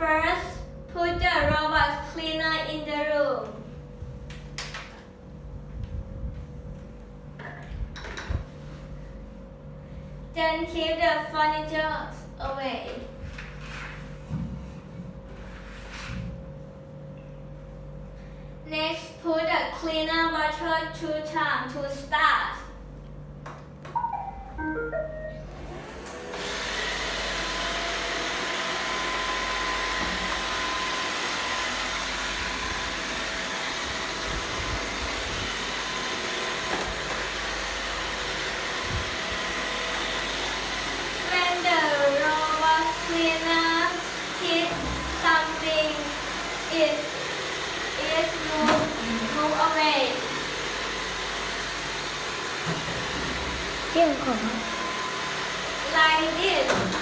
First, put the robot cleaner in the room. Then keep the furniture away. Next, put the cleaner bottle 2 times to start. When the robot cleaner hits something, it move away. เกี่ยวของ Like this.